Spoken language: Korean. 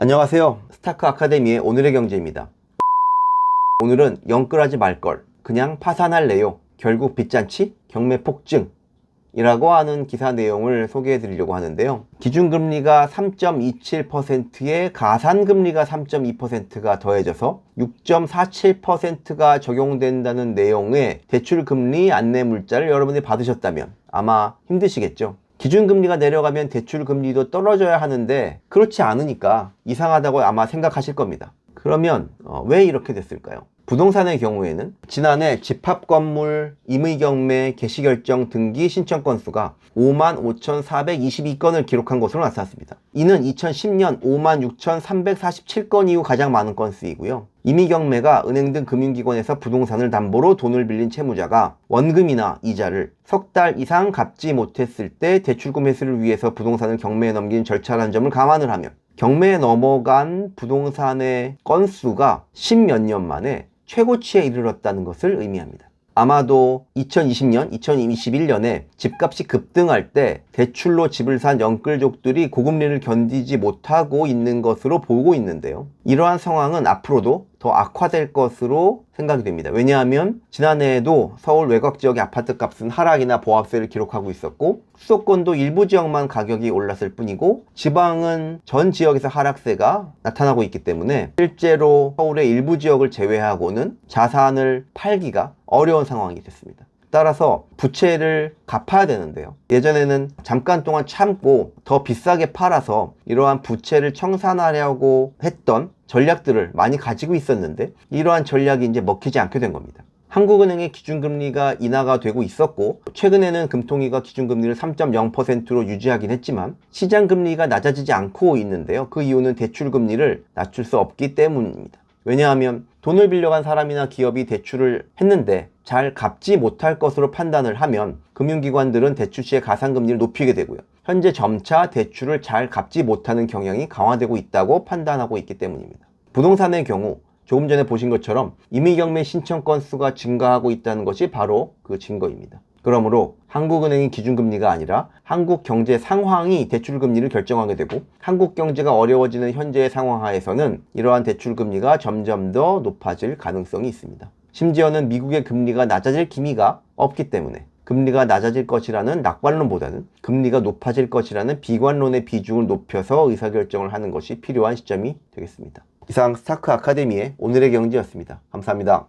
안녕하세요. 스타크 아카데미의 오늘의 경제입니다. 오늘은 영끌하지 말걸, 그냥 파산할래요, 결국 빚잔치, 경매 폭증 이라고 하는 기사 내용을 소개해 드리려고 하는데요. 기준금리가 3.27%에 가산금리가 3.2%가 더해져서 6.47%가 적용된다는 내용의 대출금리 안내 문자를 여러분이 받으셨다면 아마 힘드시겠죠. 기준금리가 내려가면 대출금리도 떨어져야 하는데 그렇지 않으니까 이상하다고 아마 생각하실 겁니다. 그러면 왜 이렇게 됐을까요? 부동산의 경우에는 지난해 집합건물 임의경매 개시결정 등기 신청 건수가 55,422건을 기록한 것으로 나타났습니다. 이는 2010년 56,347건 이후 가장 많은 건수이고요. 임의경매가 은행 등 금융기관에서 부동산을 담보로 돈을 빌린 채무자가 원금이나 이자를 석 달 이상 갚지 못했을 때 대출금 회수를 위해서 부동산을 경매에 넘긴 절차라는 점을 감안을 하면 경매에 넘어간 부동산의 건수가 10몇 년 만에 최고치에 이르렀다는 것을 의미합니다. 아마도 2020년, 2021년에 집값이 급등할 때 대출로 집을 산 영끌족들이 고금리를 견디지 못하고 있는 것으로 보고 있는데요. 이러한 상황은 앞으로도 더 악화될 것으로 생각이 됩니다. 왜냐하면 지난해에도 서울 외곽 지역의 아파트 값은 하락이나 보합세를 기록하고 있었고 수도권도 일부 지역만 가격이 올랐을 뿐이고 지방은 전 지역에서 하락세가 나타나고 있기 때문에 실제로 서울의 일부 지역을 제외하고는 자산을 팔기가 어려운 상황이 됐습니다. 따라서 부채를 갚아야 되는데요. 예전에는 잠깐 동안 참고 더 비싸게 팔아서 이러한 부채를 청산하려고 했던 전략들을 많이 가지고 있었는데 이러한 전략이 이제 먹히지 않게 된 겁니다. 한국은행의 기준금리가 인하가 되고 있었고 최근에는 금통위가 기준금리를 3.0%로 유지하긴 했지만 시장금리가 낮아지지 않고 있는데요. 그 이유는 대출금리를 낮출 수 없기 때문입니다. 왜냐하면 돈을 빌려간 사람이나 기업이 대출을 했는데 잘 갚지 못할 것으로 판단을 하면 금융기관들은 대출 시의 가산금리를 높이게 되고요. 현재 점차 대출을 잘 갚지 못하는 경향이 강화되고 있다고 판단하고 있기 때문입니다. 부동산의 경우 조금 전에 보신 것처럼 임의경매 신청 건수가 증가하고 있다는 것이 바로 그 증거입니다. 그러므로 한국은행이 기준금리가 아니라 한국 경제 상황이 대출금리를 결정하게 되고 한국 경제가 어려워지는 현재의 상황 하에서는 이러한 대출금리가 점점 더 높아질 가능성이 있습니다. 심지어는 미국의 금리가 낮아질 기미가 없기 때문에 금리가 낮아질 것이라는 낙관론보다는 금리가 높아질 것이라는 비관론의 비중을 높여서 의사결정을 하는 것이 필요한 시점이 되겠습니다. 이상 스타크 아카데미의 오늘의 경제였습니다. 감사합니다.